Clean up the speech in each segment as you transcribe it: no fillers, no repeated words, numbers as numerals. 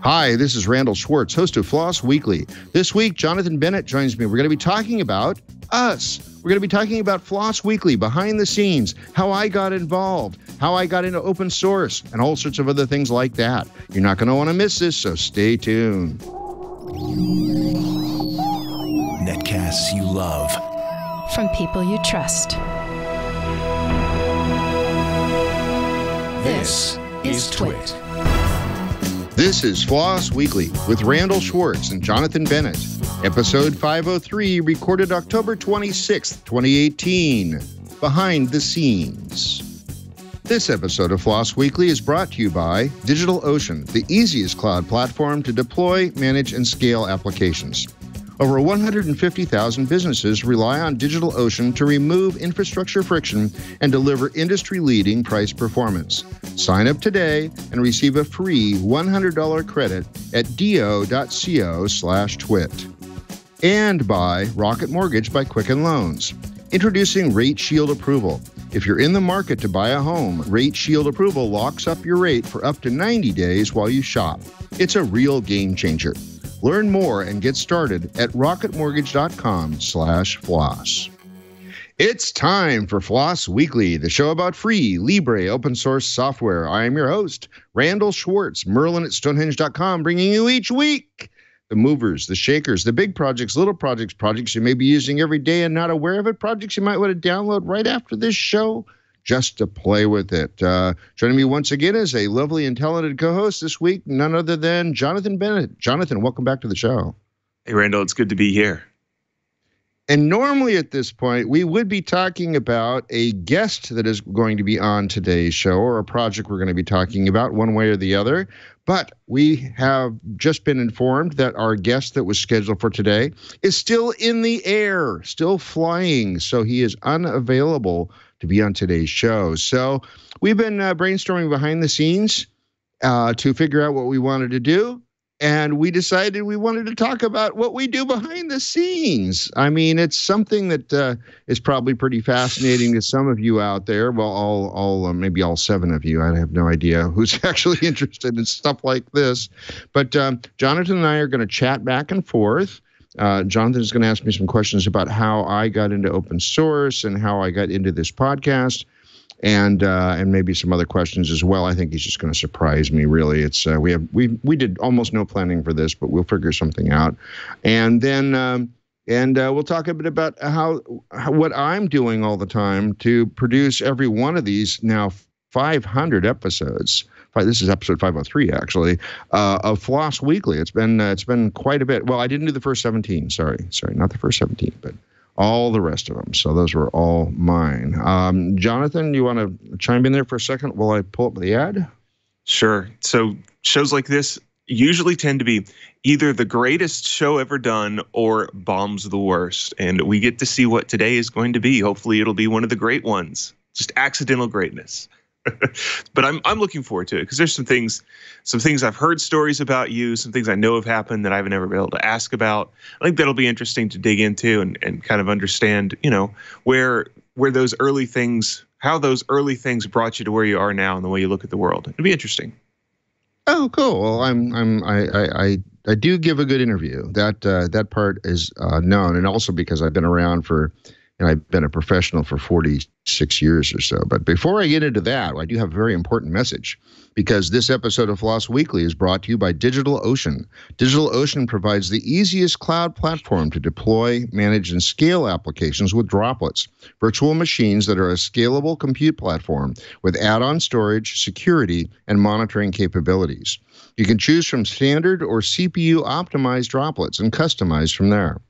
Hi, this is Randal Schwartz, host of FLOSS Weekly. This week, Jonathan Bennett joins me. We're going to be talking about us. We're going to be talking about FLOSS Weekly, behind the scenes, how I got involved, how I got into open source, and all sorts of other things like that. You're not going to want to miss this, so stay tuned. Netcasts you love. From people you trust. This is TWiT. This is FLOSS Weekly with Randal Schwartz and Jonathan Bennett. Episode 503, recorded October 26th, 2018. Behind the scenes. This episode of FLOSS Weekly is brought to you by DigitalOcean, the easiest cloud platform to deploy, manage, and scale applications. Over 150,000 businesses rely on DigitalOcean to remove infrastructure friction and deliver industry-leading price performance. Sign up today and receive a free $100 credit at do.co/twit. And by Rocket Mortgage by Quicken Loans. Introducing Rate Shield Approval. If you're in the market to buy a home, Rate Shield Approval locks up your rate for up to 90 days while you shop. It's a real game changer. Learn more and get started at rocketmortgage.com/floss. It's time for FLOSS Weekly, the show about free, libre, open source software. I am your host, Randal Schwartz, Merlin at Stonehenge.com, bringing you each week the movers, the shakers, the big projects, little projects, projects you may be using every day and not aware of it, projects you might want to download right after this show just to play with it. Joining me once again is a lovely and talented co-host this week, none other than Jonathan Bennett. Jonathan, welcome back to the show. Hey, Randal, it's good to be here. And normally at this point, we would be talking about a guest that is going to be on today's show or a project we're going to be talking about one way or the other. But we have just been informed that our guest that was scheduled for today is still in the air, still flying. So he is unavailable to be on today's show. So we've been brainstorming behind the scenes to figure out what we wanted to do. And we decided we wanted to talk about what we do behind the scenes. I mean, it's something that is probably pretty fascinating to some of you out there. Well, maybe all 7 of you. I have no idea who's actually interested in stuff like this. But Jonathan and I are going to chat back and forth. Jonathan is going to ask me some questions about how I got into open source and how I got into this podcast. And maybe some other questions as well. I think he's just going to surprise me. Really, it's we did almost no planning for this, but we'll figure something out. And then we'll talk a bit about what I'm doing all the time to produce every one of these now 500 episodes. This is episode 503 actually of FLOSS Weekly. It's been quite a bit. Well, I didn't do the first 17. Sorry, not the first 17, but all the rest of them. So those were all mine. Jonathan, you want to chime in there for a second while I pull up the ad? Sure. So shows like this usually tend to be either the greatest show ever done or bombs the worst. And we get to see what today is going to be. Hopefully it'll be one of the great ones. Just accidental greatness. But I'm looking forward to it because there's some things I've heard stories about you, some things I know have happened that I've never been able to ask about. I think that'll be interesting to dig into and kind of understand, where those early things, how those early things brought you to where you are now and the way you look at the world. It'll be interesting. Oh, cool. Well, I do give a good interview. That part is known, and also because I've been around for. And I've been a professional for 46 years or so. But before I get into that, I do have a very important message because this episode of FLOSS Weekly is brought to you by DigitalOcean. DigitalOcean provides the easiest cloud platform to deploy, manage, and scale applications with Droplets, virtual machines that are a scalable compute platform with add-on storage, security, and monitoring capabilities. You can choose from standard or CPU-optimized Droplets and customize from there.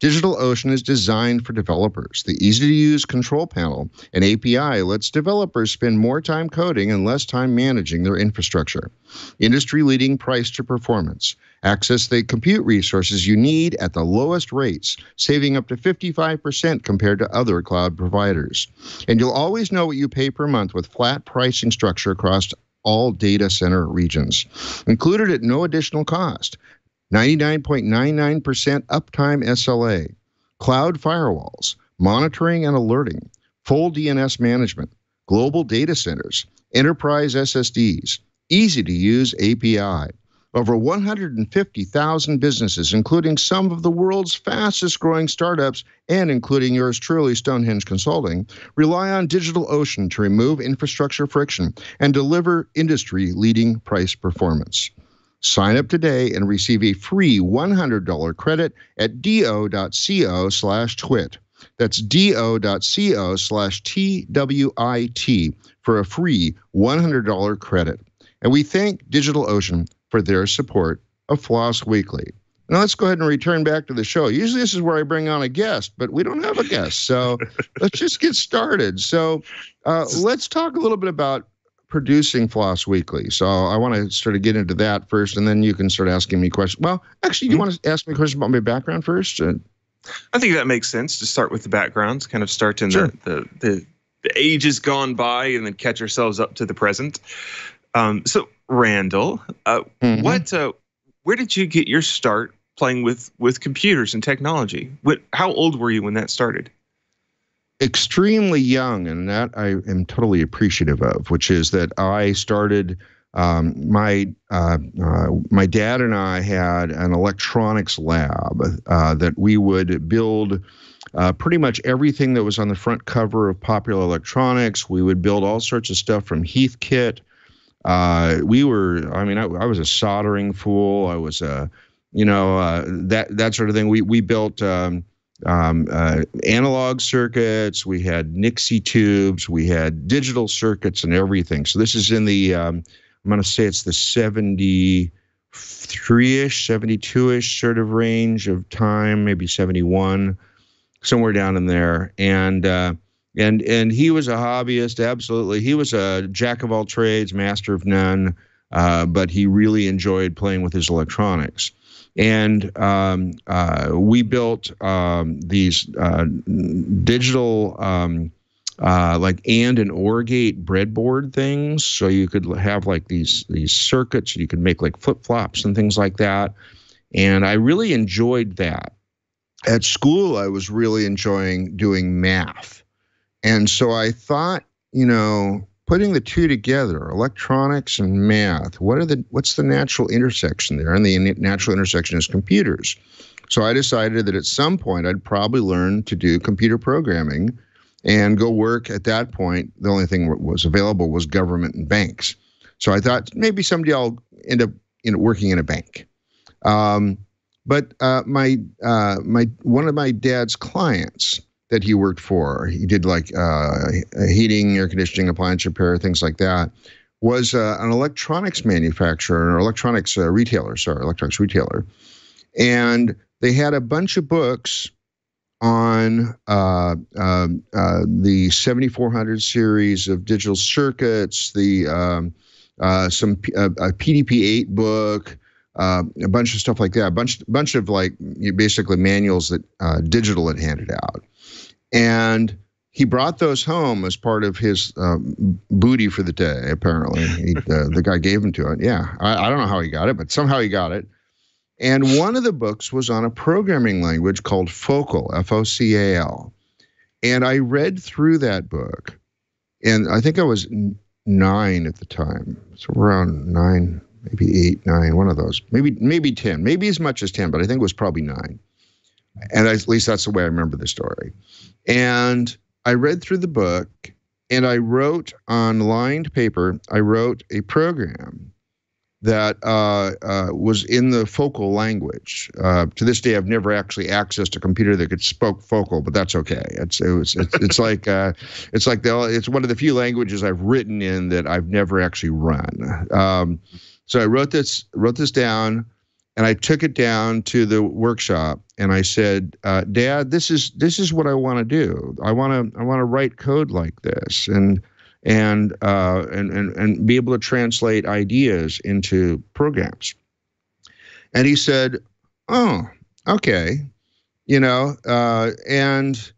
DigitalOcean is designed for developers. The easy-to-use control panel and API lets developers spend more time coding and less time managing their infrastructure. Industry-leading price to performance. Access the compute resources you need at the lowest rates, saving up to 55% compared to other cloud providers. And you'll always know what you pay per month with flat pricing structure across all data center regions. Included at no additional cost. 99.99% uptime SLA, cloud firewalls, monitoring and alerting, full DNS management, global data centers, enterprise SSDs, easy-to-use API, Over 150,000 businesses, including some of the world's fastest growing startups and including yours truly, Stonehenge Consulting, rely on DigitalOcean to remove infrastructure friction and deliver industry-leading price performance. Sign up today and receive a free $100 credit at do.co/twit. That's do.co/TWIT for a free $100 credit. And we thank DigitalOcean for their support of FLOSS Weekly. Now let's go ahead and return back to the show. Usually this is where I bring on a guest, but we don't have a guest. So let's just get started. So let's talk a little bit about producing FLOSS Weekly. So I want to sort of get into that first, and then you can start asking me questions. Well, actually, you want to ask me questions about my background first? I think that makes sense to start with the backgrounds, kind of start in Sure. the ages gone by and then catch ourselves up to the present. So Randal, where did you get your start playing with computers and technology? How old were you when that started? Extremely young, and that I am totally appreciative of, which is that I started, my dad and I had an electronics lab that we would build pretty much everything that was on the front cover of Popular Electronics. We would build all sorts of stuff from Heathkit. I was a soldering fool. I was that sort of thing. We built analog circuits. We had Nixie tubes. We had digital circuits and everything. So this is in the I'm going to say it's the 73-ish, 72-ish sort of range of time, maybe 71, somewhere down in there. And he was a hobbyist, absolutely. He was a jack of all trades, master of none, but he really enjoyed playing with his electronics. And we built these digital, like and OR gate breadboard things, so you could have like these circuits. You could make like flip-flops and things like that. And I really enjoyed that. At school, I was really enjoying doing math. And so I thought, putting the two together, electronics and math, what's the natural intersection there? And the natural intersection is computers. So I decided that at some point I'd probably learn to do computer programming and go work. At that point, the only thing that was available was government and banks. So I thought maybe someday I'll end up working in a bank. But one of my dad's clients that he worked for, he did like heating, air conditioning, appliance repair, things like that, was an electronics manufacturer, or electronics retailer. And they had a bunch of books on the 7400 series of digital circuits, some PDP-8 book, a bunch of stuff like that, a bunch of like basically manuals that Digital had handed out. And he brought those home as part of his booty for the day, apparently. The guy gave them to it. Yeah, I don't know how he got it, but somehow he got it. And one of the books was on a programming language called Focal, F-O-C-A-L. And I read through that book, and I think I was 9 at the time. So around 9, maybe 8, 9, one of those. Maybe 10, maybe as much as 10, but I think it was probably 9. And at least that's the way I remember the story. And I read through the book, and I wrote on lined paper, I wrote a program that was in the Focal language. To this day, I've never actually accessed a computer that could spoke Focal, but that's okay. It's one of the few languages I've written in that I've never actually run. So I wrote this down. And I took it down to the workshop, and I said, "Dad, this is what I want to do. I want to write code like this, and be able to translate ideas into programs." And he said, "Oh, okay, And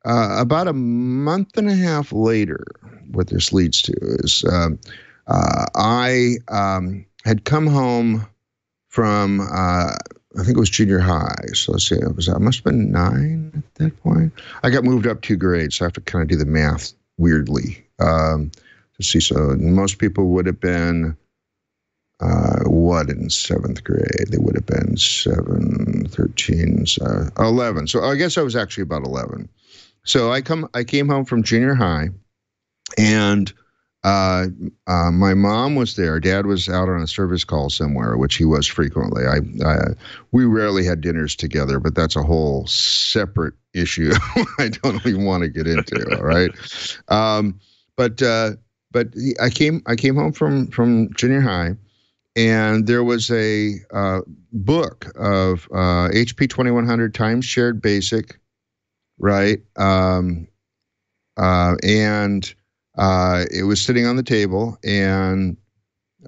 about a month and a half later, what this leads to is I had come home from I think it was junior high. So let's see, I must have been 9 at that point. I got moved up 2 grades, so I have to kind of do the math weirdly to see. So most people would have been what in 7th grade? They would have been 7, 13, 11. So I guess I was actually about 11. So I came home from junior high, and my mom was there. Dad was out on a service call somewhere, which he was frequently. We rarely had dinners together, but that's a whole separate issue I don't even want to get into. All right. But I came home from junior high, and there was a book of HP 2100 Times Shared Basic, right? And it was sitting on the table, and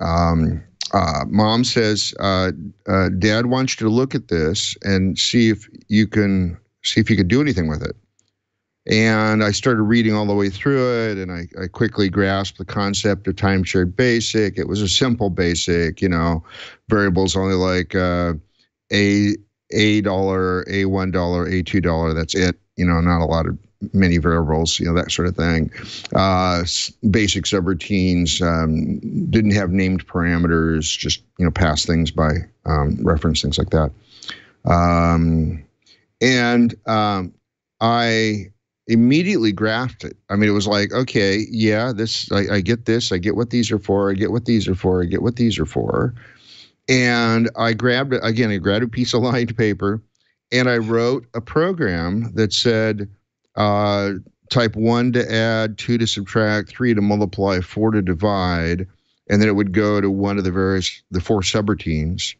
Mom says, Dad wants you to look at this and see if you could do anything with it. And I started reading all the way through it, and I quickly grasped the concept of time shared basic. It was a simple basic, variables only like $1, $1, $2. That's it. Not a lot of many variables, that sort of thing. Basic subroutines, didn't have named parameters, just, pass things by reference, things like that. And I immediately grasped it. I mean, it was like, okay, yeah, I get this. I get what these are for. I get what these are for. I get what these are for. And I grabbed it again. I grabbed a piece of lined paper, and I wrote a program that said, type 1 to add, 2 to subtract, 3 to multiply, 4 to divide, and then it would go to one of the 4 subroutines,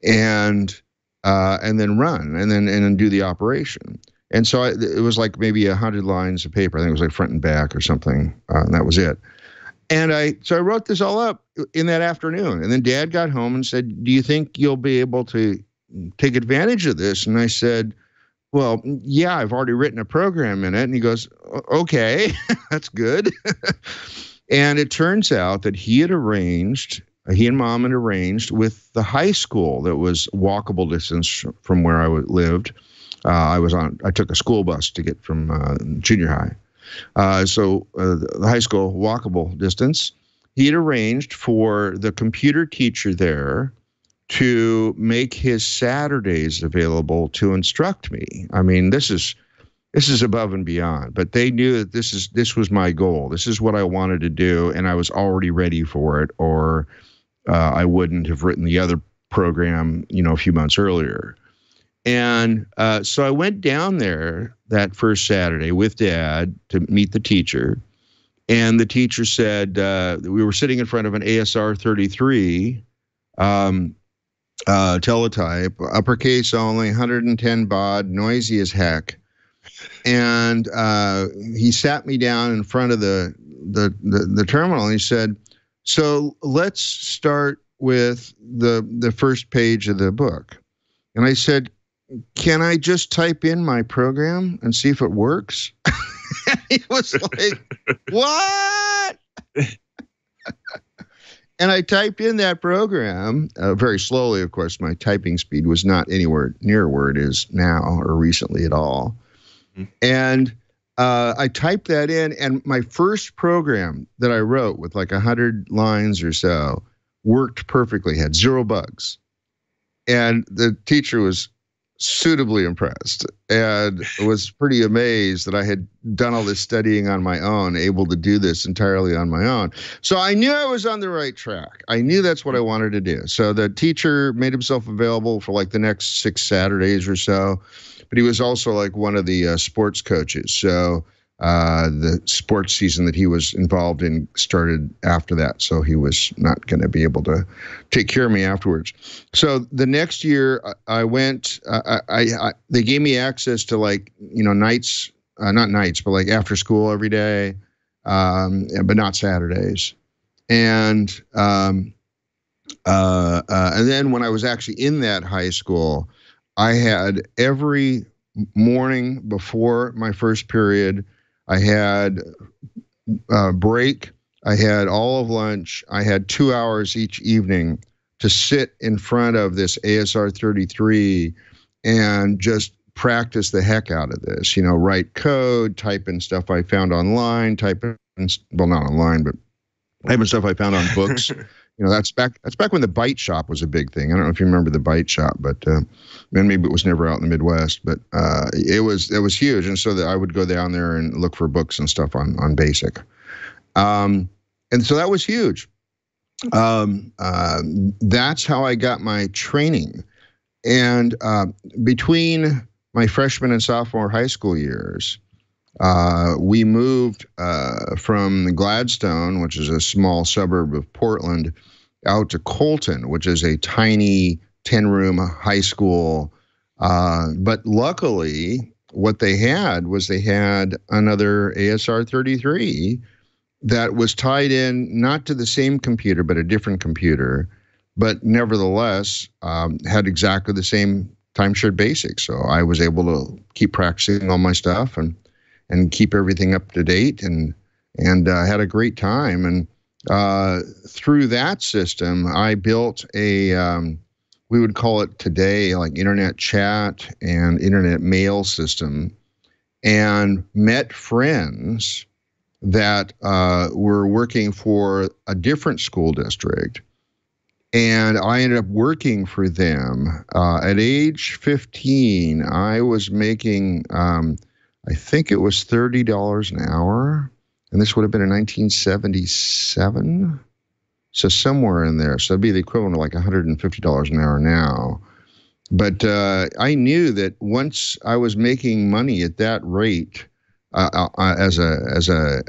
and then run, and then do the operation. And so it was like maybe 100 lines of paper. I think it was like front and back or something, and that was it. And so I wrote this all up in that afternoon. And then Dad got home and said, "Do you think you'll be able to take advantage of this?" And I said, "Well, yeah, I've already written a program in it." And he goes, "Okay, that's good." And it turns out that he and Mom had arranged with the high school that was walkable distance from where I lived. I took a school bus to get from junior high. So the high school walkable distance, he had arranged for the computer teacher there to make his Saturdays available to instruct me. I mean, this is above and beyond, but they knew that this was my goal. This is what I wanted to do, and I was already ready for it, or I wouldn't have written the other program, a few months earlier. And so I went down there that first Saturday with Dad to meet the teacher. And the teacher said, we were sitting in front of an ASR 33 teletype, uppercase only, 110 baud, noisy as heck. And he sat me down in front of the terminal, and he said, "So let's start with the first page of the book." And I said, "Can I just type in my program and see if it works?" He was like, "What?" And I typed in that program very slowly. Of course, my typing speed was not anywhere near where it is now or recently at all. Mm-hmm. And I typed that in, and my first program that I wrote with like 100 lines or so worked perfectly, had 0 bugs. And the teacher was suitably impressed and was pretty amazed that I had done all this studying on my own, able to do this entirely on my own. So I knew I was on the right track. I knew that's what I wanted to do. So the teacher made himself available for like the next 6 Saturdays or so, but he was also like one of the sports coaches. So the sports season that he was involved in started after that, so he was not going to be able to take care of me afterwards. So the next year I went, they gave me access to like, nights, not nights, but like after school every day, but not Saturdays. And then when I was actually in that high school, I had every morning before my first period, I had break, I had all of lunch, I had 2 hours each evening to sit in front of this ASR 33 and just practice the heck out of this, write code, type in stuff I found online, not online, but type in stuff I found on books, That's back when the Bite Shop was a big thing. I don't know if you remember the Bite Shop, but then maybe it was never out in the Midwest, but it was huge. And so that I would go down there and look for books and stuff on BASIC. And so that was huge. That's how I got my training. And between my freshman and sophomore high school years, we moved from Gladstone, which is a small suburb of Portland, out to Colton, which is a tiny 10-room high school. But luckily, what they had another ASR 33 that was tied in not to the same computer, but a different computer, but nevertheless had exactly the same time-shared basics. So I was able to keep practicing all my stuff and keep everything up to date and had a great time. And through that system, I built a, we would call it today like internet chat and internet mail system, and met friends that were working for a different school district. And I ended up working for them. At age 15, I was making, I think it was $30 an hour. And this would have been in 1977. So somewhere in there. So it'd be the equivalent of like $150 an hour now. But I knew that once I was making money at that rate as a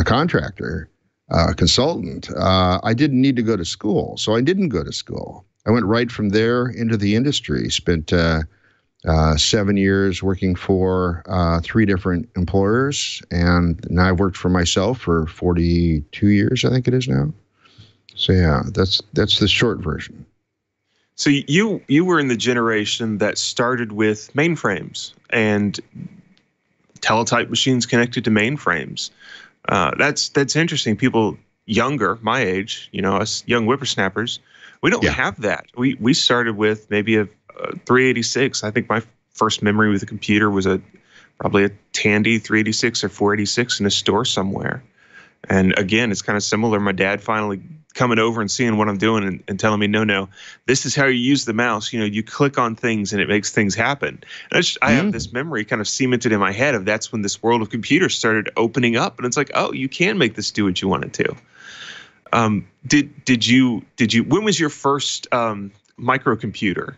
contractor, consultant, I didn't need to go to school. So I didn't go to school. I went right from there into the industry, spent 7 years working for 3 different employers. And now I've worked for myself for 42 years, I think it is now. So yeah, that's the short version. So you were in the generation that started with mainframes and teletype machines connected to mainframes. That's interesting. People younger, my age, us young whippersnappers, we don't have that. We started with maybe a 386. I think my first memory with a computer was probably a Tandy 386 or 486 in a store somewhere. And again, it's kind of similar. My dad finally coming over and seeing what I'm doing and telling me, no, this is how you use the mouse. You click on things and it makes things happen. And I have this memory kind of cemented in my head of that's when this world of computers started opening up. And it's like, oh, you can make this do what you want it to. Did you, when was your first microcomputer?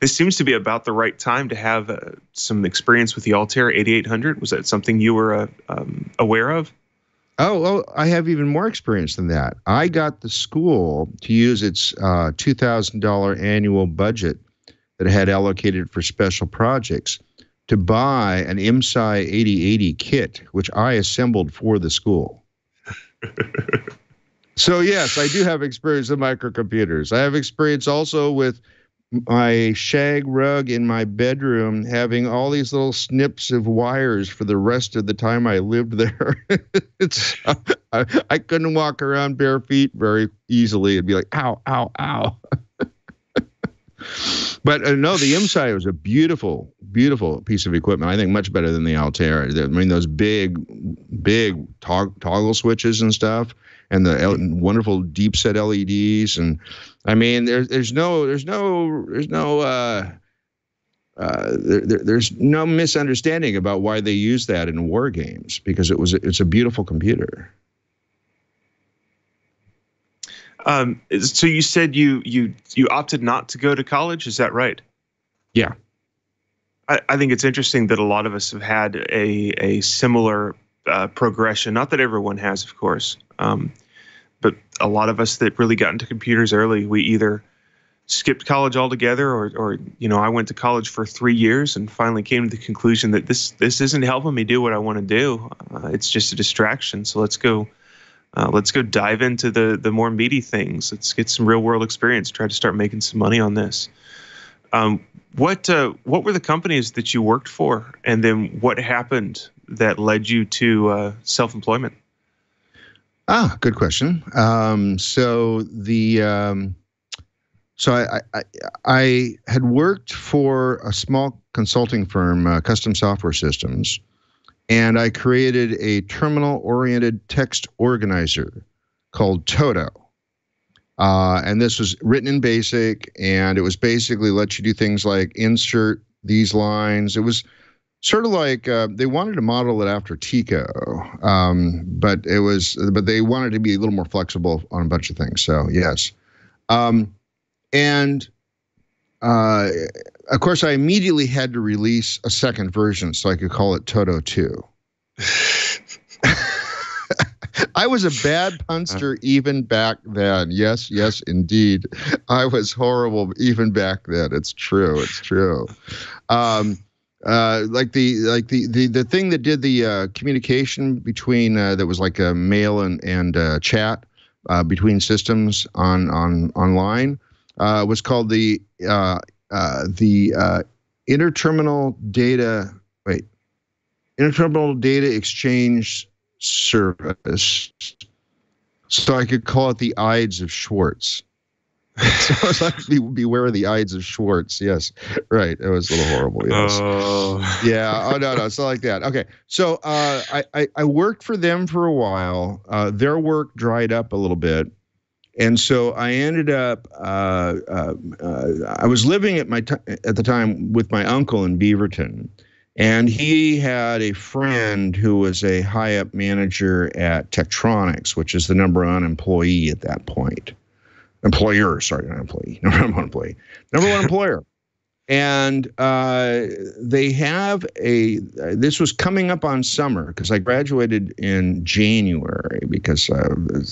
This seems to be about the right time to have some experience with the Altair 8800. Was that something you were aware of? Oh, I have even more experience than that. I got the school to use its $2,000 annual budget that it had allocated for special projects to buy an MSI 8080 kit, which I assembled for the school. So yes, I do have experience with microcomputers. I have experience also with my shag rug in my bedroom having all these little snips of wires for the rest of the time I lived there. I couldn't walk around bare feet very easily. It'd be like, ow, ow, ow. But no, the MSI was a beautiful, beautiful piece of equipment. I think much better than the Altair. I mean, those big toggle switches and stuff, and the wonderful deep set LEDs, and I mean, there's no misunderstanding about why they use that in war games, because it's a beautiful computer. So you said you opted not to go to college, is that right? Yeah. I think it's interesting that a lot of us have had a similar progression. Not that everyone has, of course, but a lot of us that really got into computers early, we either skipped college altogether, or I went to college for 3 years and finally came to the conclusion that this isn't helping me do what I want to do. It's just a distraction. So let's go dive into the more meaty things. Let's get some real world experience. Try to start making some money on this. What were the companies that you worked for, and then what happened that led you to self-employment? Good question. So I had worked for a small consulting firm, Custom Software Systems, and I created a terminal-oriented text organizer called Toto. And this was written in BASIC, and it was basically let you do things like insert these lines. It was sort of like they wanted to model it after Tico, but they wanted to be a little more flexible on a bunch of things. So yes, and of course I immediately had to release a second version so I could call it Toto 2. I was a bad punster even back then. Yes, indeed. I was horrible even back then. It's true. Like the thing that did the communication between that was like a mail and chat between systems online was called the interterminal data exchange service. So I could call it the Ides of Schwartz. So I was like, beware of the Ides of Schwartz. Yes, right. It was a little horrible. Yes. Oh. Yeah. Oh no, it's not like that. Okay. So I worked for them for a while. Their work dried up a little bit, and so I ended up. I was living at the time with my uncle in Beaverton, and he had a friend who was a high-up manager at Tektronix, which is the number one employee at that point. Employer, sorry, not employee. Number one employee. Number one employer. And they have this was coming up on summer because I graduated in January because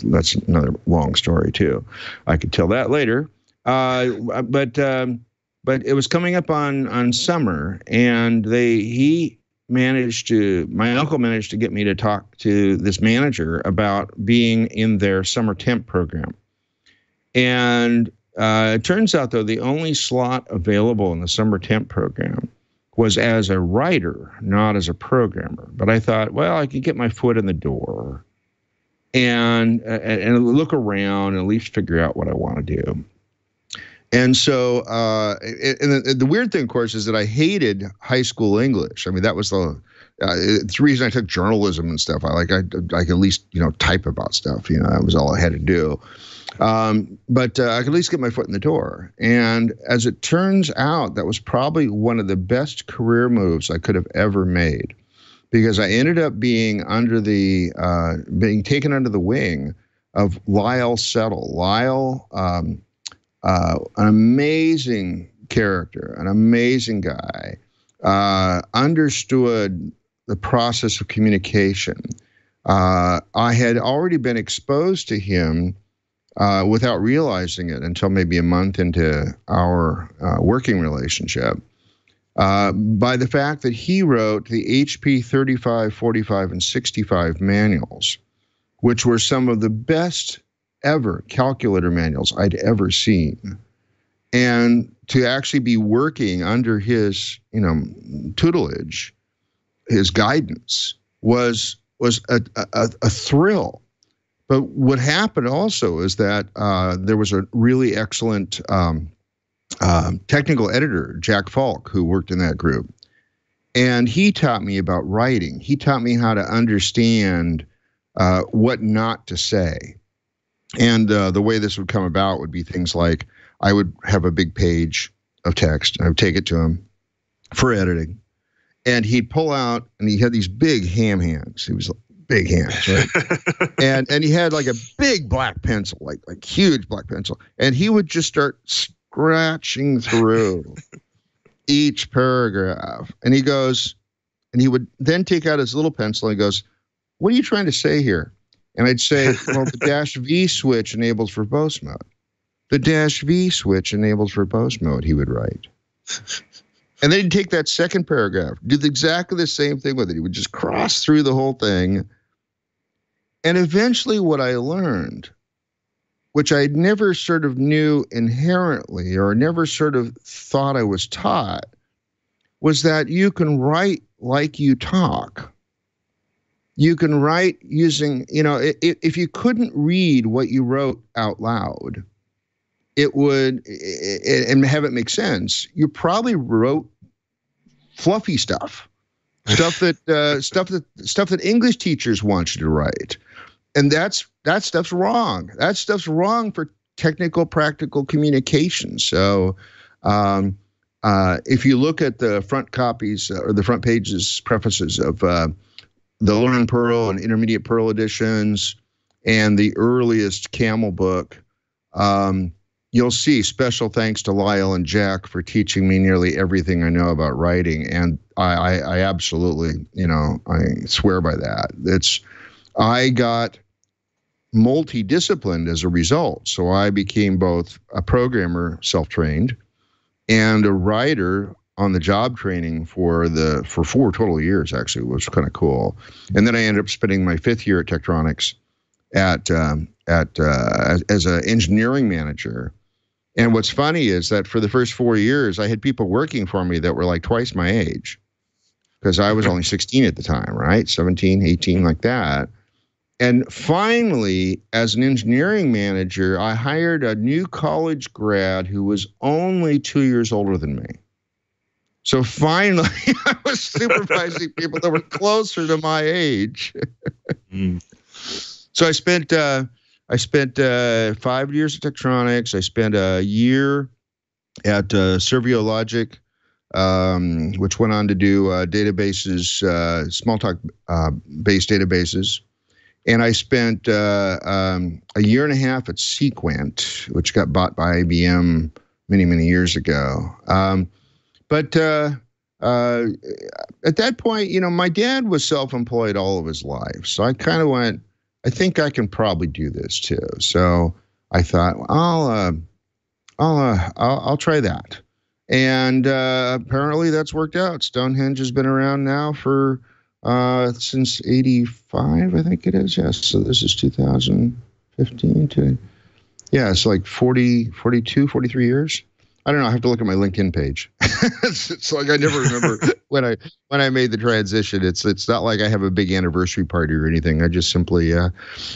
that's another long story too. I could tell that later. But it was coming up on summer, and my uncle managed to get me to talk to this manager about being in their summer temp program. And it turns out, though, the only slot available in the summer temp program was as a writer, not as a programmer. But I thought, well, I could get my foot in the door and look around and at least figure out what I want to do. And so, the weird thing, of course, is that I hated high school English. I mean, that was it's the reason I took journalism and stuff. I could at least, type about stuff. That was all I had to do. But I could at least get my foot in the door. And as it turns out, that was probably one of the best career moves I could have ever made, because I ended up being taken under the wing of Lyle Settle. Lyle, an amazing character, an amazing guy, understood the process of communication. I had already been exposed to him without realizing it until maybe a month into our working relationship, by the fact that he wrote the HP 35, 45, and 65 manuals, which were some of the best ever calculator manuals I'd ever seen. And to actually be working under his, tutelage, his guidance was a thrill. But what happened also is that there was a really excellent technical editor, Jack Falk, who worked in that group. And he taught me about writing. He taught me how to understand what not to say. And the way this would come about would be things like I would have a big page of text, and I would take it to him for editing. And he'd pull out, and he had these big ham hands. He was big hands, right? and he had like a big black pencil, like huge black pencil. And he would just start scratching through each paragraph. And he would then take out his little pencil and he goes, "What are you trying to say here?" And I'd say, well, the -V switch enables verbose mode. The -V switch enables verbose mode, he would write. And then he'd take that second paragraph, do exactly the same thing with it. He would just cross through the whole thing. And eventually what I learned, which I never sort of knew inherently or never sort of thought I was taught, was that you can write like you talk. You can write using, if you couldn't read what you wrote out loud, and have it make sense, you probably wrote fluffy stuff that English teachers want you to write. And that stuff's wrong. That stuff's wrong for technical, practical communication. So if you look at the front copies or the front pages, prefaces of the Learn Pearl and Intermediate Pearl editions and the earliest Camel book, you'll see special thanks to Lyle and Jack for teaching me nearly everything I know about writing. And I absolutely, I swear by that. I got multidisciplined as a result. So I became both a programmer, self-trained, and a writer on the job training for 4 total years, actually, which was kind of cool. And then I ended up spending my 5th year at Tektronix as an engineering manager. And what's funny is that for the first 4 years, I had people working for me that were like twice my age, because I was only 16 at the time, right? 17, 18, like that. And finally, as an engineering manager, I hired a new college grad who was only 2 years older than me. So finally, I was supervising people that were closer to my age. So I spent 5 years at Tektronix. I spent a year at Serviologic, which went on to do databases, Smalltalk-based databases. And I spent a year and a half at Sequent, which got bought by IBM many, many years ago. But at that point, my dad was self-employed all of his life. So I kind of went, I think I can probably do this too. So I thought, I'll try that. And apparently that's worked out. Stonehenge has been around now for since 85, I think it is. Yes. So this is 2015 it's like 42, 43 years. I don't know. I have to look at my LinkedIn page. It's like I never remember when I made the transition. It's not like I have a big anniversary party or anything. I just simply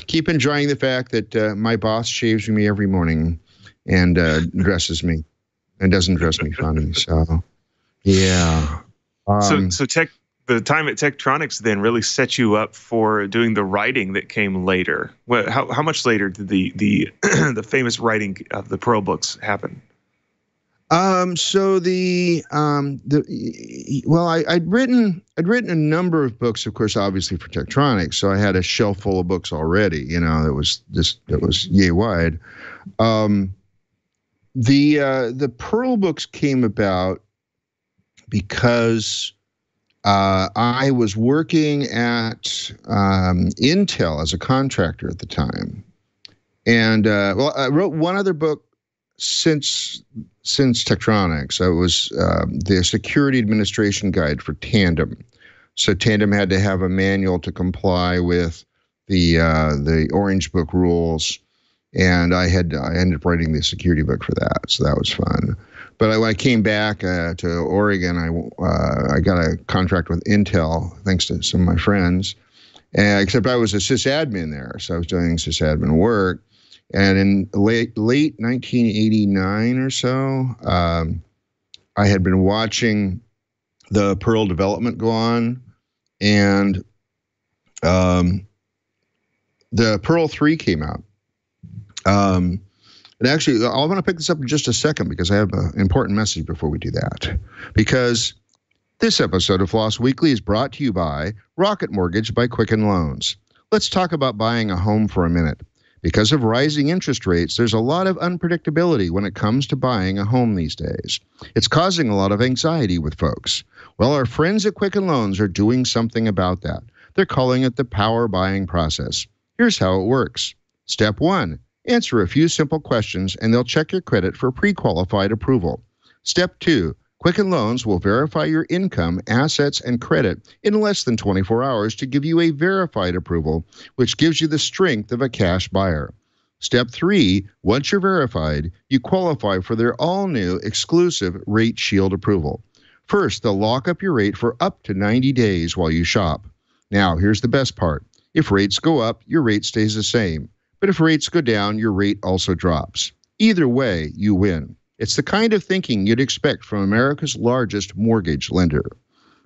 keep enjoying the fact that my boss shaves me every morning and dresses me and doesn't dress me funny. So, yeah. The time at Tektronix then really set you up for doing the writing that came later. How much later did the the famous writing of the Pearl books happen? I'd written a number of books, of course, obviously for Tektronix. So I had a shelf full of books already, that was yay wide. The Pearl books came about because I was working at Intel as a contractor at the time. And I wrote one other book since Tektronix. I was the Security Administration Guide for Tandem. So Tandem had to have a manual to comply with the Orange Book rules, and I ended up writing the security book for that. So that was fun. But when I came back to Oregon, I got a contract with Intel, thanks to some of my friends. Except I was a sysadmin there, so I was doing sysadmin work. And in late 1989 or so, I had been watching the Pearl development go on, and the Pearl 3 came out. And actually, I want to pick this up in just a second because I have an important message before we do that. Because this episode of Floss Weekly is brought to you by Rocket Mortgage by Quicken Loans. Let's talk about buying a home for a minute. Because of rising interest rates, there's a lot of unpredictability when it comes to buying a home these days. It's causing a lot of anxiety with folks. Well, our friends at Quicken Loans are doing something about that. They're calling it the power buying process. Here's how it works. Step 1, answer a few simple questions and they'll check your credit for pre-qualified approval. Step 2, Quicken Loans will verify your income, assets, and credit in less than 24 hours to give you a verified approval, which gives you the strength of a cash buyer. Step 3, once you're verified, you qualify for their all-new exclusive Rate Shield approval. First, they'll lock up your rate for up to 90 days while you shop. Now, here's the best part. If rates go up, your rate stays the same. But if rates go down, your rate also drops. Either way, you win. It's the kind of thinking you'd expect from America's largest mortgage lender.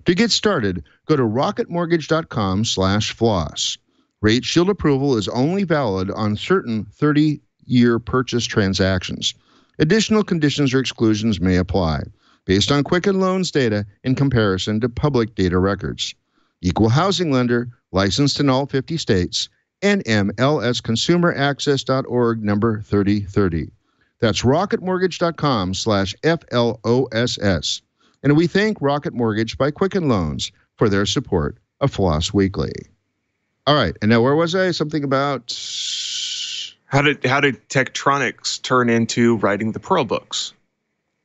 To get started, go to rocketmortgage.com/floss. Rate Shield approval is only valid on certain 30 year purchase transactions. Additional conditions or exclusions may apply based on Quicken Loans data in comparison to public data records. Equal housing lender, licensed in all 50 states, NMLSconsumeraccess.org number 3030. That's rocketmortgage.com/FLOSS. And we thank Rocket Mortgage by Quicken Loans for their support of Floss Weekly. All right, and now where was I? Something about how did Tektronix turn into writing the Pearl books?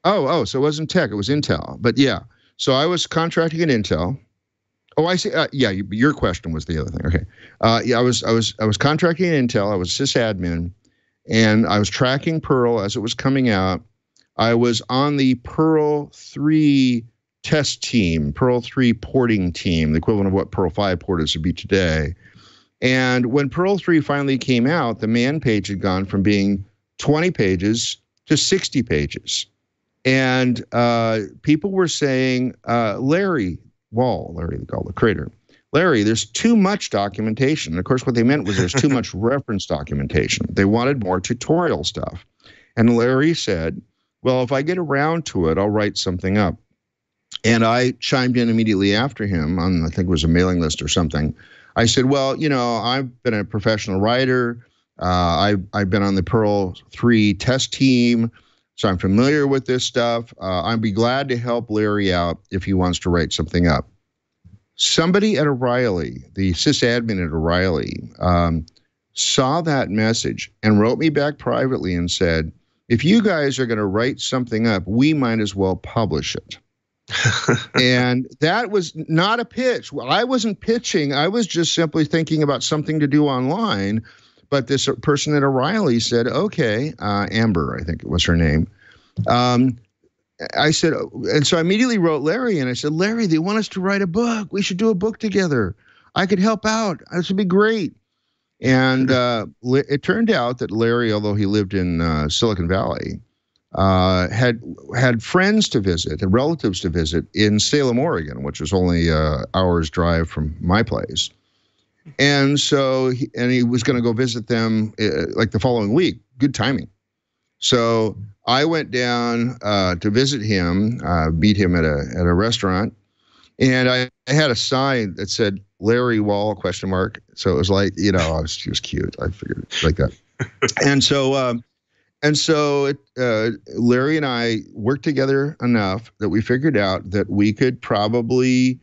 Oh, so it wasn't Tech, it was Intel. But yeah, so I was contracting at Intel. Oh, I see. Yeah, your question was the other thing. Okay. Yeah, I was contracting at Intel. I was sysadmin, and I was tracking Pearl as it was coming out. I was on the Pearl 3 test team, Pearl 3 porting team, the equivalent of what Pearl 5 porters would be today. And when Pearl 3 finally came out, the man page had gone from being 20 pages to 60 pages. And people were saying, Larry, they call the creator, Larry, there's too much documentation. And of course, what they meant was there's too much reference documentation. They wanted more tutorial stuff. And Larry said, well, if I get around to it, I'll write something up. And I chimed in immediately after him on, I think it was a mailing list or something. I said, well, I've been a professional writer. I've been on the Pearl 3 test team, so I'm familiar with this stuff. I'd be glad to help Larry out if he wants to write something up. Somebody at O'Reilly, the sysadmin at O'Reilly, saw that message and wrote me back privately and said, if you guys are going to write something up, we might as well publish it. And that was not a pitch. I wasn't pitching. I was just simply thinking about something to do online. But this person at O'Reilly said, okay, Amber, I think it was her name. I said, and so I immediately wrote Larry, and I said, Larry, they want us to write a book. We should do a book together. I could help out. This would be great. And it turned out that Larry, although he lived in Silicon Valley, had friends to visit and relatives to visit in Salem, Oregon, which was only an hour's drive from my place. And so he was going to go visit them like the following week. Good timing. So I went down to visit him, meet him at a restaurant, and I had a sign that said Larry Wall ? So it was like, he was cute. I figured like that. And so Larry and I worked together enough that we figured out that we could probably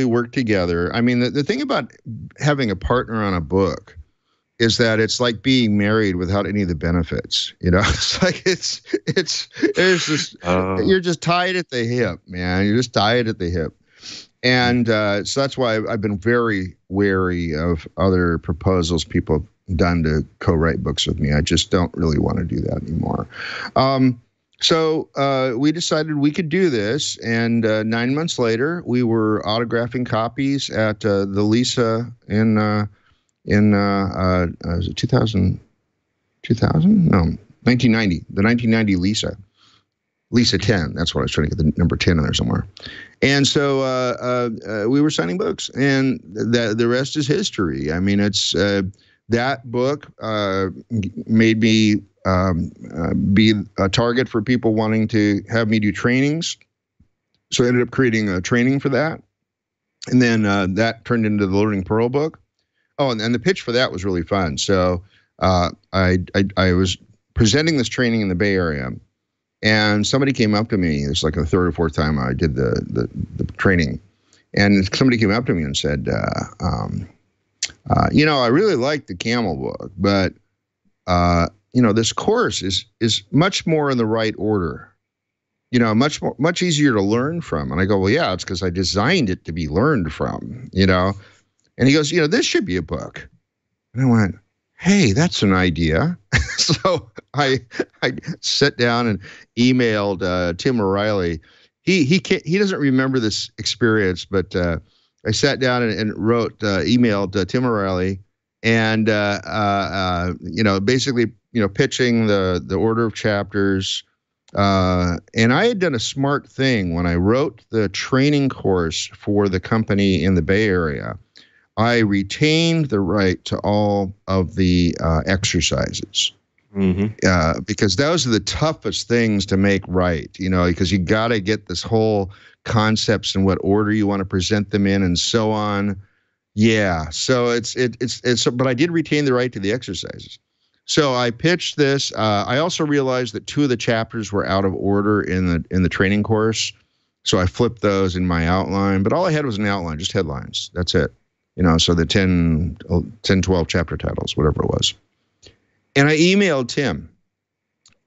work together. I mean, the thing about having a partner on a book is that it's like being married without any of the benefits. It's like it's just you're just tied at the hip, man. You're just tied at the hip. And so that's why I've been very wary of other proposals people have done to co-write books with me. I just don't really want to do that anymore. So we decided we could do this, and 9 months later, we were autographing copies at the Lisa in was it 2000? No, 1990. The 1990 Lisa 10. That's what I was trying to get the number 10 in there somewhere. And so we were signing books, and the rest is history. I mean, it's that book made me be a target for people wanting to have me do trainings. So I ended up creating a training for that. And then that turned into the Learning Pearl book. Oh, and the pitch for that was really fun. So I was presenting this training in the Bay Area, and somebody came up to me. It's like the third or fourth time I did the training. And somebody came up to me and said, I really like the Camel book, but this course is much more in the right order, much easier to learn from. And I go, well, yeah, it's because I designed it to be learned from, and he goes, this should be a book. And I went, hey, that's an idea. So I sat down and emailed Tim O'Reilly. He doesn't remember this experience, but I sat down and emailed Tim O'Reilly, and basically pitching the order of chapters. And I had done a smart thing when I wrote the training course for the company in the Bay Area. I retained the right to all of the exercises. Because those are the toughest things to make right, because you got to get this whole concepts in what order you want to present them in and so on. Yeah. So but I did retain the right to the exercises. So I pitched this. I also realized that 2 of the chapters were out of order in the training course. So I flipped those in my outline, but all I had was an outline, just headlines. That's it. So the 10, 12 chapter titles, whatever it was. And I emailed Tim,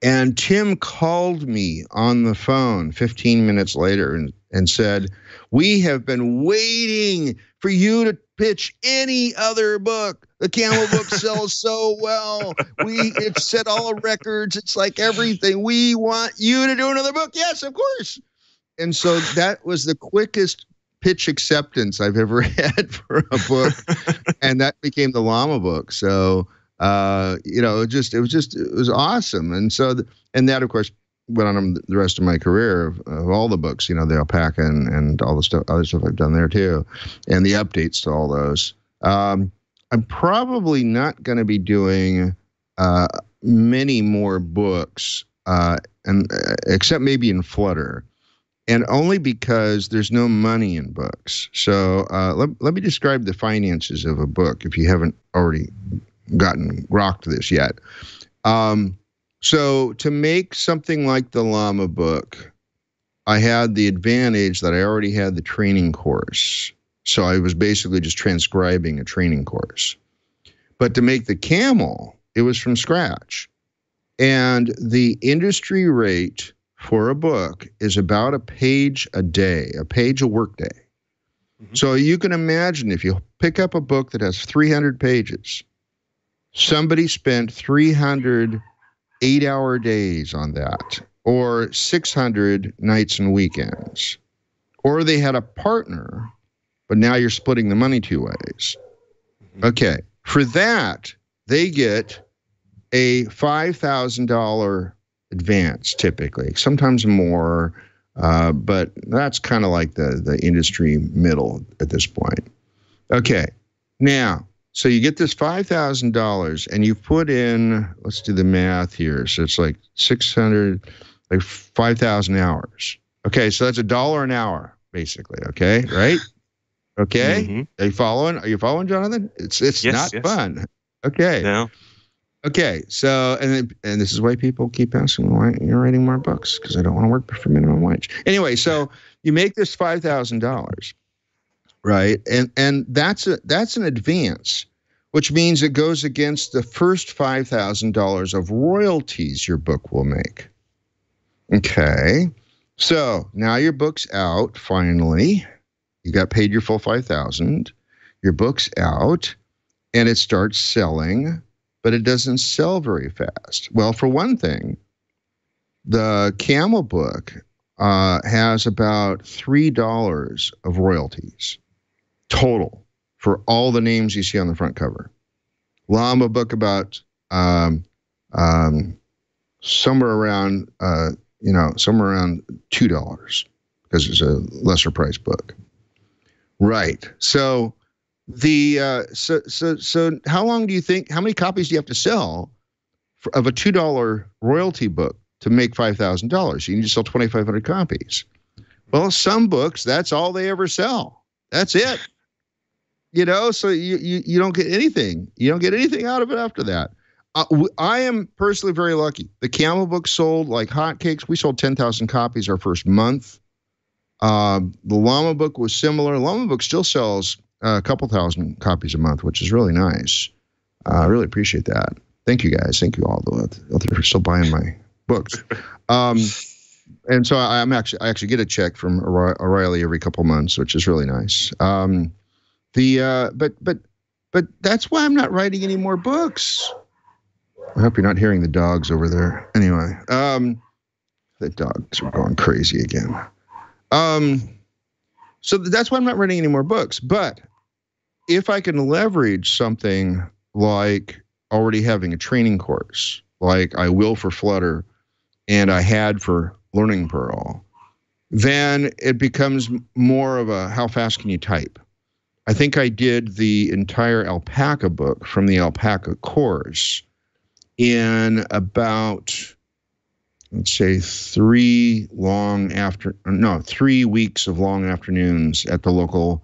and Tim called me on the phone 15 minutes later and said, "We have been waiting for you to pitch any other book. The Camel book sells so well. It set all the records. It's like everything. We want you to do another book." Yes, of course. And so that was the quickest pitch acceptance I've ever had for a book. And that became the Llama book. So, it was awesome. And so, and that of course went on the rest of my career of all the books, the alpaca and all the other stuff I've done there too. And the updates to all those. I'm probably not going to be doing, many more books, except maybe in Flutter. And only because there's no money in books. So let me describe the finances of a book if you haven't already gotten rocked this yet. So to make something like the Llama book, I had the advantage that I already had the training course. So I was basically just transcribing a training course. But to make the Camel, it was from scratch. And the industry rate for a book is about a page a day, a page a workday. So you can imagine if you pick up a book that has 300 pages, somebody spent 300 8-hour days on that, or 600 nights and weekends, or they had a partner, but now you're splitting the money 2 ways. Okay, for that, they get a $5,000 advance typically, sometimes more, but that's kind of like the industry middle at this point. Okay, now, so you get this $5,000 and you put in, let's do the math here. So it's like 5,000 hours. Okay, so that's $1 an hour, basically. Okay, right? Okay, Are you following? Are you following, Jonathan? It's yes, not fun. Okay. No. Okay, so and this is why people keep asking why you're writing more books, because I don't want to work for minimum wage. Anyway, so you make this $5,000. Right, and that's an advance, which means it goes against the first $5,000 of royalties your book will make. Okay, so now your book's out. Finally, you got paid your full $5,000. Your book's out, and it starts selling, but it doesn't sell very fast. Well, for one thing, the Camel book has about $3 of royalties total for all the names you see on the front cover. Llama book about somewhere around $2 because it's a lesser price book. Right. So so how long do you think? How many copies do you have to sell of a $2 royalty book to make $5,000? You need to sell 2,500 copies. Well, some books, that's all they ever sell. That's it. So you don't get anything. You don't get anything out of it after that. I am personally very lucky. The Camel book sold like hotcakes. We sold 10,000 copies our first month. The Llama book was similar. Llama book still sells a couple thousand copies a month, which is really nice. I really appreciate that. Thank you guys. Thank you all for still buying my books. And so I actually get a check from O'Reilly every couple months, which is really nice. But that's why I'm not writing any more books. I hope you're not hearing the dogs over there. Anyway, the dogs are going crazy again. So that's why I'm not writing any more books. But if I can leverage something like already having a training course, like I will for Flutter and I had for Learning Pearl, then it becomes more of a how fast can you type? I think I did the entire alpaca book from the alpaca course in about, let's say, 3 weeks of long afternoons at the local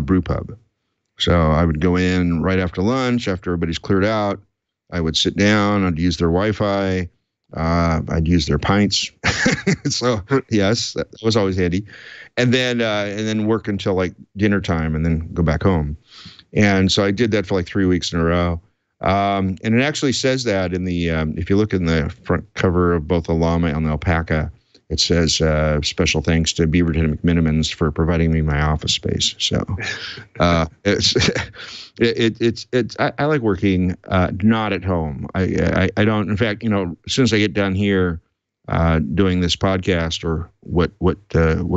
brew pub. So I would go in right after lunch, after everybody's cleared out. I would sit down. I'd use their Wi-Fi. I'd use their pints. So yes, that was always handy. And then work until like dinner time, and then go back home. And so I did that for like 3 weeks in a row. And it actually says that in the if you look in the front cover of both the llama and the alpaca, it says special thanks to Beaverton McMinimans for providing me my office space. So I like working not at home. I don't. In fact, as soon as I get done here doing this podcast, or what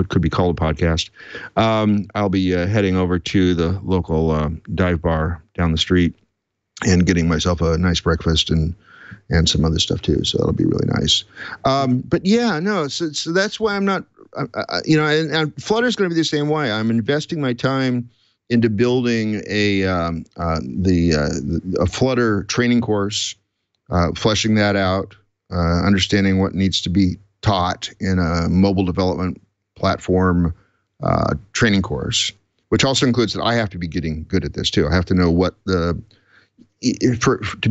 could be called a podcast, I'll be heading over to the local dive bar down the street and getting myself a nice breakfast and some other stuff too. So that'll be really nice. But yeah, no. So that's why I'm not. And Flutter's going to be the same way. I'm investing my time into building a Flutter training course, fleshing that out, understanding what needs to be taught in a mobile development platform training course, which also includes that I have to be getting good at this too. I have to know what to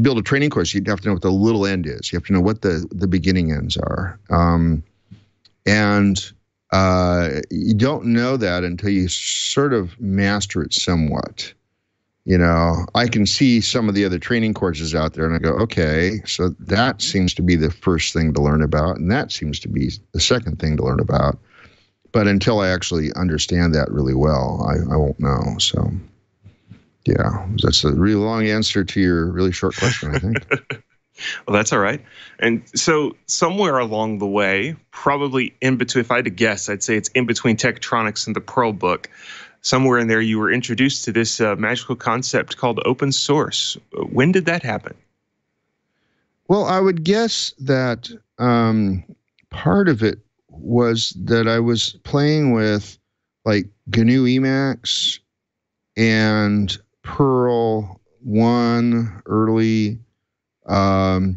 build a training course, you'd have to know what the little end is. You have to know what the beginning ends are. And you don't know that until you sort of master it somewhat. I can see some of the other training courses out there and I go, okay, so that seems to be the first thing to learn about, and that seems to be the second thing to learn about. But until I actually understand that really well, I won't know. So yeah, that's a really long answer to your really short question, I think. Well, that's all right. And so somewhere along the way, probably in between, if I had to guess, I'd say it's in between Tektronix and the Pearl book. Somewhere in there, you were introduced to this magical concept called open source. When did that happen? Well, I would guess that part of it was that I was playing with like GNU Emacs and Perl 1 early. I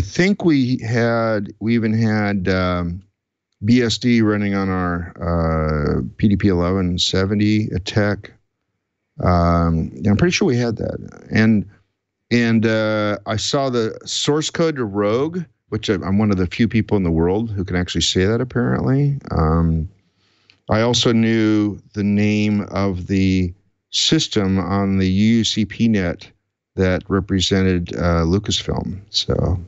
think we even had BSD running on our PDP 1170 at Tech. I'm pretty sure we had that. And I saw the source code to Rogue, which I'm one of the few people in the world who can actually say that apparently. I also knew the name of the system on the UUCP net that represented Lucasfilm. So,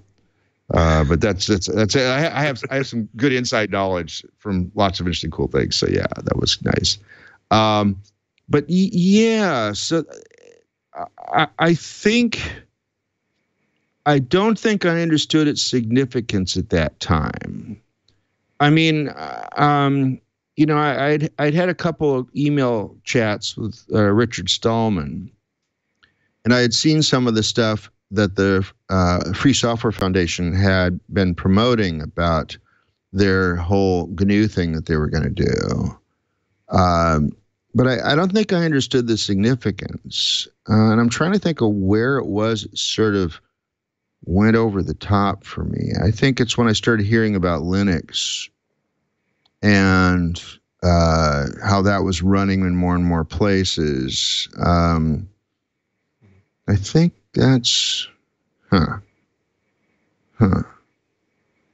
but that's it. I have some good inside knowledge from lots of interesting, cool things. So yeah, that was nice. But yeah, so I don't think I understood its significance at that time. I mean, I'd had a couple of email chats with Richard Stallman, and I had seen some of the stuff that the Free Software Foundation had been promoting about their whole GNU thing that they were going to do. But I don't think I understood the significance. And I'm trying to think of where it was it sort of went over the top for me. I think it's when I started hearing about Linux and how that was running in more and more places. I think that's,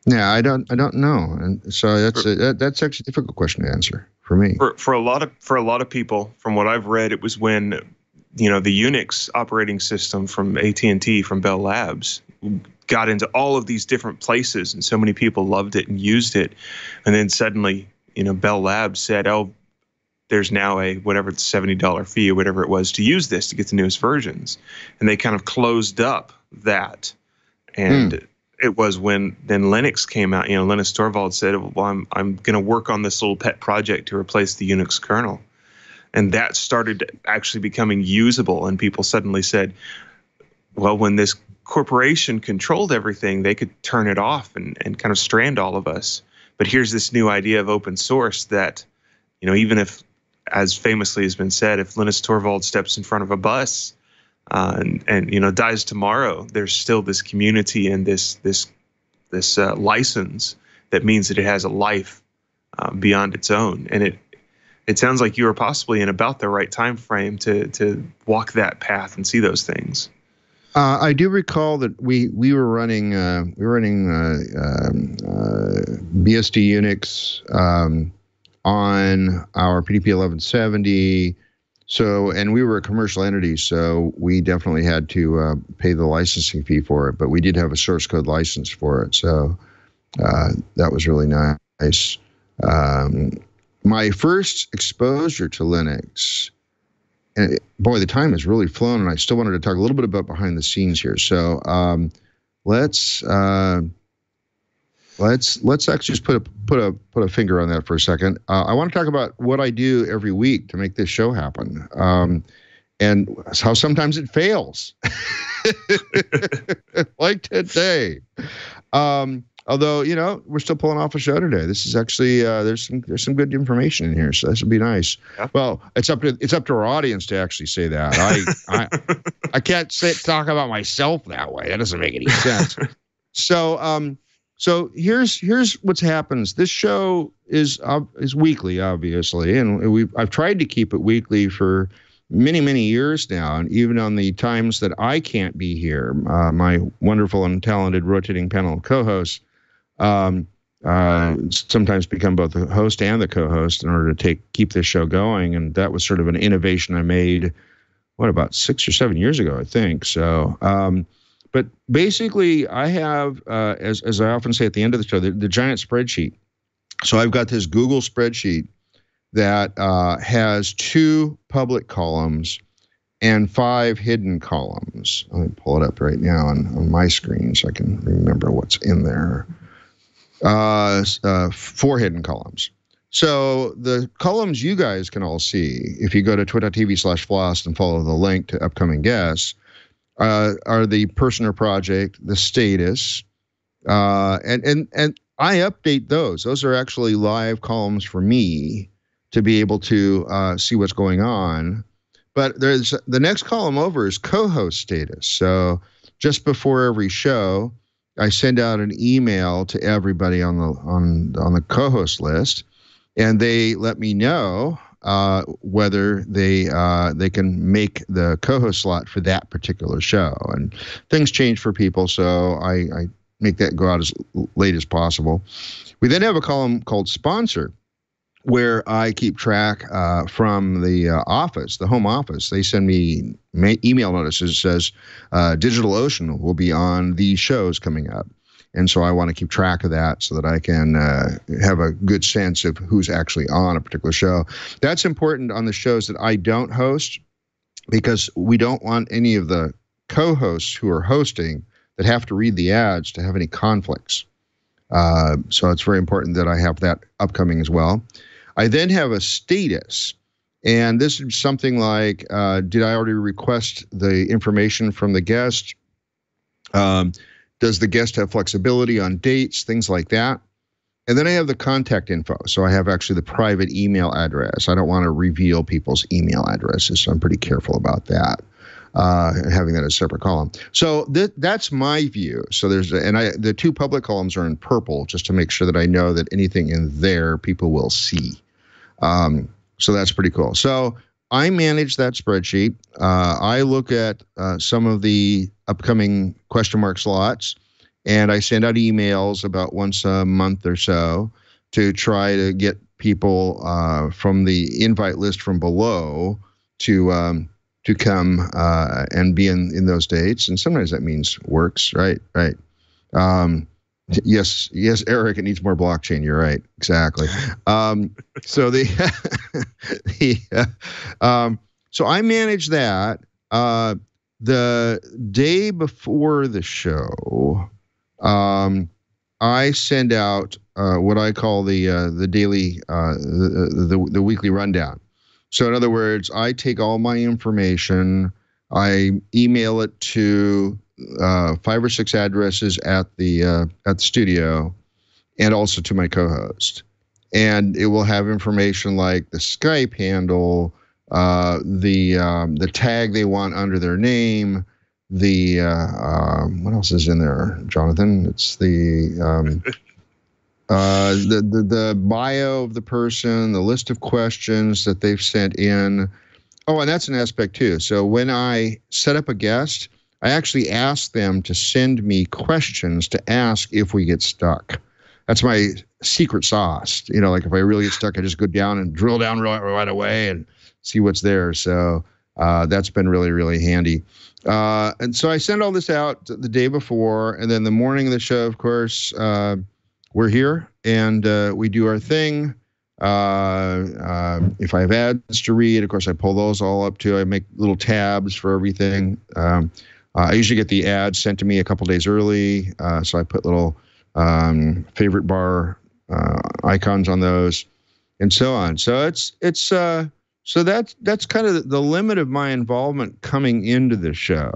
Yeah, I don't know, and so that's actually a difficult question to answer for me. For a lot of people, from what I've read, it was when the Unix operating system from AT&T, from Bell Labs, got into all of these different places, and so many people loved it and used it, and then suddenly, Bell Labs said, "Oh, there's now a whatever the $70 fee or whatever it was to use this to get the newest versions," and they kind of closed up that, and it was when then Linux came out. Linus Torvalds said, "Well, I'm going to work on this little pet project to replace the Unix kernel," and that started actually becoming usable. And people suddenly said, "Well, when this corporation controlled everything, they could turn it off and kind of strand all of us. But here's this new idea of open source that, even if as famously has been said, if Linus Torvald steps in front of a bus and dies tomorrow, there's still this community and this license that means that it has a life beyond its own. And it sounds like you were possibly in about the right time frame to walk that path and see those things. I do recall that we were running BSD Unix on our PDP 1170. So, and we were a commercial entity, so we definitely had to pay the licensing fee for it. But we did have a source code license for it, so that was really nice. My first exposure to Linux. And boy, the time has really flown, and I still wanted to talk a little bit about behind the scenes here. So let's actually just put a finger on that for a second. I want to talk about what I do every week to make this show happen, and how sometimes it fails, like today. Although, we're still pulling off a show today. This is actually there's some good information in here, so this would be nice. Yeah. Well, it's up to our audience to actually say that. I can't talk about myself that way. That doesn't make any sense. So here's what's happens. This show is weekly, obviously, and I've tried to keep it weekly for many years now, and even on the times that I can't be here, my wonderful and talented rotating panel of co-hosts sometimes become both the host and the co-host in order to keep this show going. And that was sort of an innovation I made, about 6 or 7 years ago, I think. So, but basically I have, as I often say at the end of the show, the giant spreadsheet. So I've got this Google spreadsheet that has 2 public columns and 5 hidden columns. Let me pull it up right now on my screen so I can remember what's in there. 4 hidden columns. So the columns you guys can all see, if you go to twit.tv/floss and follow the link to upcoming guests, are the person or project, the status, and I update those. Those are actually live columns for me to be able to see what's going on. But there's the next column over is co-host status. So just before every show, I send out an email to everybody on the co-host list, and they let me know whether they can make the co-host slot for that particular show. And things change for people, so I make that go out as late as possible. We then have a column called sponsor, where I keep track from the office, the home office. They send me email notices that says DigitalOcean will be on these shows coming up. And so I want to keep track of that so that I can have a good sense of who's actually on a particular show. That's important on the shows that I don't host, because we don't want any of the co-hosts who are hosting that have to read the ads to have any conflicts. So it's very important that I have that upcoming as well. I then have a status, and this is something like, did I already request the information from the guest? Does the guest have flexibility on dates, things like that? And then I have the contact info. So I have actually the private email address. I don't want to reveal people's email addresses, so I'm pretty careful about that. Having that as a separate column. So that's my view. So the 2 public columns are in purple, just to make sure that I know that anything in there people will see. So that's pretty cool. So I manage that spreadsheet. I look at some of the upcoming question mark slots, and I send out emails about once a month or so to try to get people from the invite list from below to come and be in those dates. And sometimes that means works, right? Yes, Eric, it needs more blockchain. You're right. Exactly. So so I manage that. The day before the show, I send out what I call the daily, the weekly rundown. So in other words, I take all my information, I email it to 5 or 6 addresses at the studio, and also to my co-host. and it will have information like the Skype handle, the tag they want under their name, the what else is in there, Jonathan? It's the bio of the person, the list of questions that they've sent in. Oh, and that's an aspect too. So when I set up a guest, I actually ask them to send me questions to ask if we get stuck. That's my secret sauce. You know, like if I really get stuck, I just go down and drill down right away and see what's there. So that's been really, really handy. And so I send all this out the day before, and then the morning of the show, of course, we're here and we do our thing. If I have ads to read, of course, I pull those all up too. I make little tabs for everything. I usually get the ads sent to me a couple days early, so I put little favorite bar icons on those, and so on. So so that's kind of the limit of my involvement coming into the show.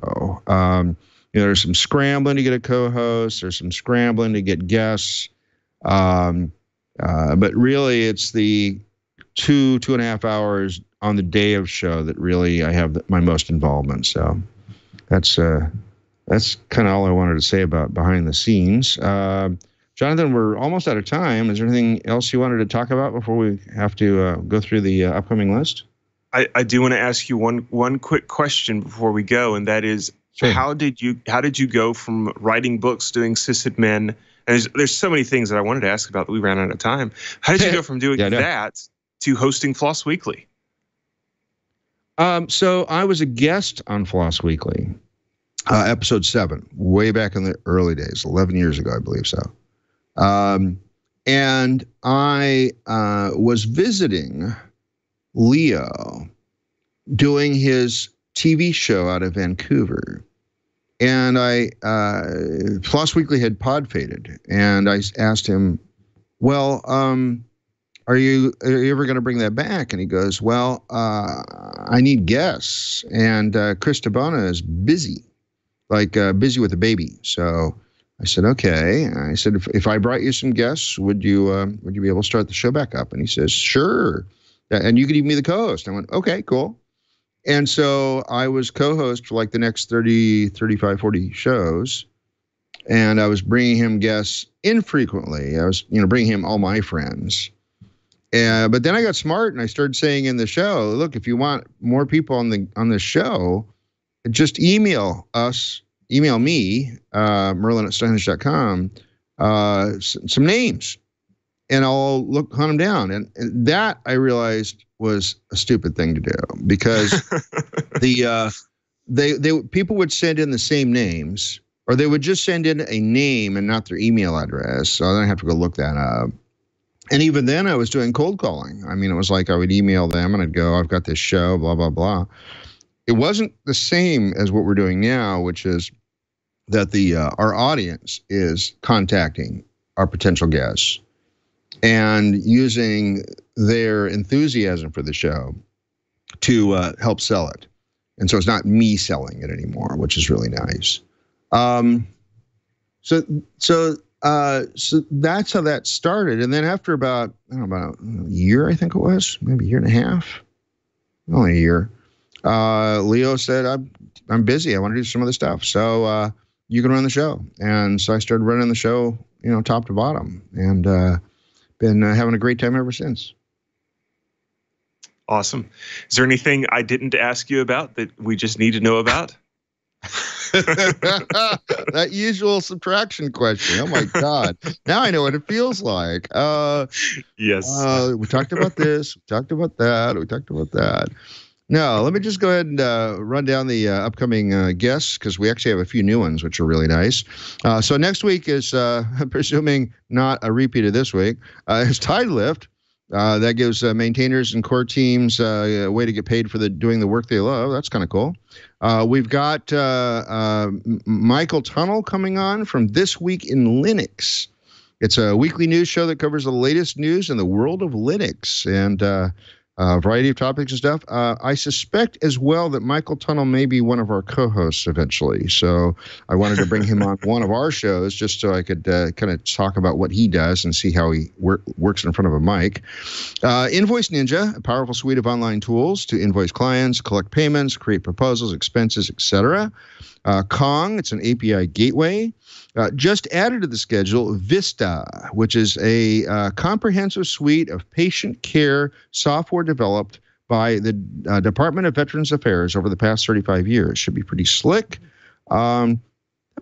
There's some scrambling to get a co-host. There's some scrambling to get guests. But really, it's the 2.5 hours on the day of show that really I have my most involvement. So that's kind of all I wanted to say about behind the scenes. Jonathan, we're almost out of time. Is there anything else you wanted to talk about before we have to go through the upcoming list? I do want to ask you one quick question before we go, and that is, sure. How did you go from writing books, doing Sysid Men? And there's so many things that I wanted to ask about that we ran out of time. How did you go from doing that to hosting FLOSS Weekly? So I was a guest on FLOSS Weekly, episode 7, way back in the early days, 11 years ago, I believe so. And I was visiting Leo doing his TV show out of Vancouver. And FLOSS Weekly had pod faded, and I asked him, well, are you ever going to bring that back? And he goes, well, I need guests, and Chris Tabana is busy, busy with a baby. So I said, okay. I said, if I brought you some guests, would you be able to start the show back up? And he says, sure. And you could even be the co-host. I went, okay, cool. And so I was co-host for the next 30, 35, 40 shows. And I was bringing him guests infrequently. I was, bringing him all my friends. But then I got smart and I started saying in the show, look, if you want more people on the show, just email me, merlin@steinhenge.com, some names. And I'll hunt them down. And that I realized was a stupid thing to do, because people would send in the same names, or they would just send in a name and not their email address. So I don't have to go look that up. And even then I was doing cold calling. I mean, it was like I would email them and I'd go, I've got this show, blah, blah, blah. It wasn't the same as what we're doing now, which is that our audience is contacting our potential guests and using their enthusiasm for the show to help sell it. And so it's not me selling it anymore, which is really nice. So that's how that started. And then after about a year, I think it was, maybe a year and a half, only a year, Leo said, I'm busy. I want to do some other stuff. So you can run the show. And so I started running the show, top to bottom, and been having a great time ever since. Awesome. Is there anything I didn't ask you about that we just need to know about? That usual subtraction question. Oh my God. Now I know what it feels like. Yes. We talked about this. We talked about that. We talked about that. No, let me just go ahead and run down the upcoming guests, because we actually have a few new ones, which are really nice. So next week is, presuming not a repeat of this week, is Tide Lift. That gives maintainers and core teams a way to get paid for doing the work they love. That's kind of cool. We've got Michael Tunnell coming on from This Week in Linux. It's a weekly news show that covers the latest news in the world of Linux. And a variety of topics and stuff. I suspect as well that Michael Tunnell may be one of our co-hosts eventually. So I wanted to bring him on one of our shows just so I could kind of talk about what he does and see how he works in front of a mic. Invoice Ninja, a powerful suite of online tools to invoice clients, collect payments, create proposals, expenses, etc. Kong, it's an API gateway. Just added to the schedule, Vista, which is a comprehensive suite of patient care software developed by the Department of Veterans Affairs over the past 35 years. Should be pretty slick. That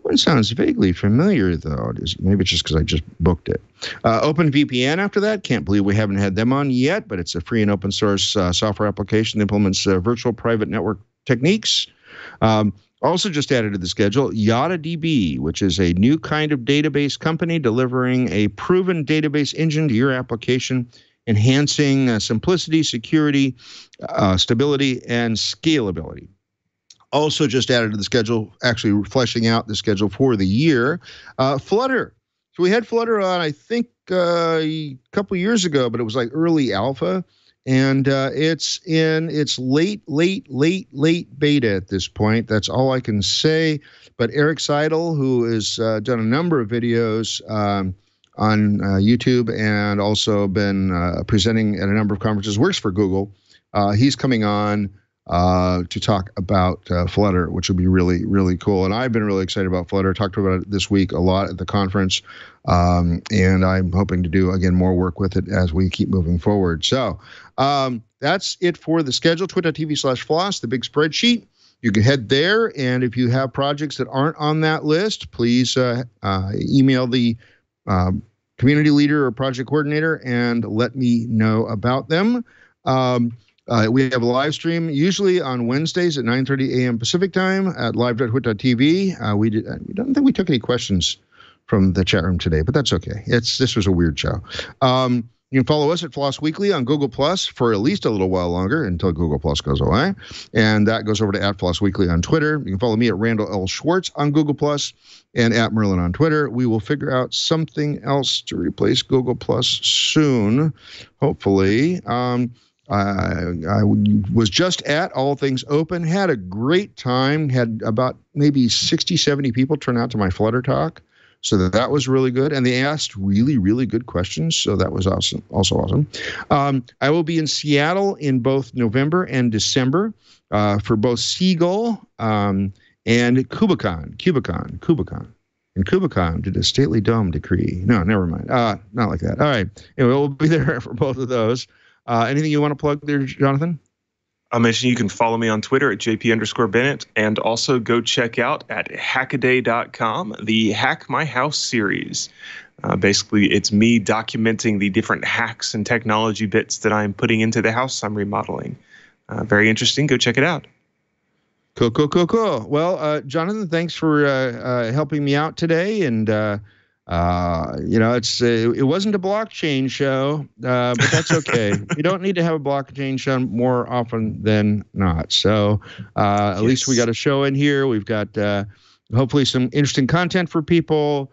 one sounds vaguely familiar, though. Maybe it's just because I just booked it. OpenVPN after that. Can't believe we haven't had them on yet, but it's a free and open source software application that implements virtual private network techniques. Also just added to the schedule, YadaDB, which is a new kind of database company delivering a proven database engine to your application, enhancing simplicity, security, stability, and scalability. Also just added to the schedule, actually fleshing out the schedule for the year, Flutter. So we had Flutter on, I think, a couple years ago, but it was like early alpha. And it's in its late beta at this point. That's all I can say. But Eric Seidel, who has done a number of videos on YouTube and also been presenting at a number of conferences, works for Google. He's coming on to talk about Flutter, which will be really, really cool. And I've been really excited about Flutter. Talked about it this week a lot at the conference. And I'm hoping to do, again, more work with it as we keep moving forward. So that's it for the schedule. twit.tv/floss, the big spreadsheet. You can head there. And if you have projects that aren't on that list, please email the community leader or project coordinator and let me know about them. We have a live stream usually on Wednesdays at 9:30 a.m. Pacific time at live.twit.tv. I don't think we took any questions from the chat room today, but that's okay. This was a weird show. You can follow us at FLOSS Weekly on Google Plus for at least a little while longer until Google Plus goes away. And that goes over to @FLOSS Weekly on Twitter. You can follow me at Randal L. Schwartz on Google Plus and at Merlin on Twitter. We will figure out something else to replace Google Plus soon, hopefully. I was just at All Things Open, had a great time, had about maybe 60, 70 people turn out to my Flutter talk. So that was really good. And they asked really, really good questions. So that was awesome. Also awesome. I will be in Seattle in both November and December for both Seagull and KubeCon. And KubeCon did a stately dome decree. No, never mind. Not like that. All right. Anyway, we'll be there for both of those. Anything you want to plug there, Jonathan? I'll mention you can follow me on Twitter at JP_Bennett, and also go check out at hackaday.com the Hack My House series. Basically, it's me documenting the different hacks and technology bits that I'm putting into the house I'm remodeling. Very interesting. Go check it out. Cool. Well, Jonathan, thanks for helping me out today. And it wasn't a blockchain show, but that's okay. You don't need to have a blockchain show more often than not. So at least we got a show in here. We've got hopefully some interesting content for people.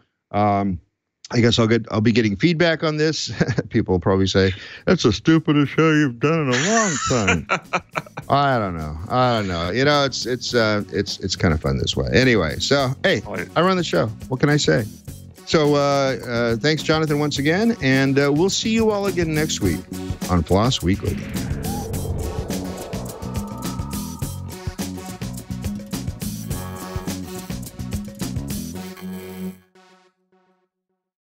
I guess I'll be getting feedback on this. People will probably say, that's the stupidest show you've done in a long time. I don't know. You know, it's kind of fun this way. Anyway, so hey, I run the show. What can I say? So thanks, Jonathan, once again, and we'll see you all again next week on FLOSS Weekly.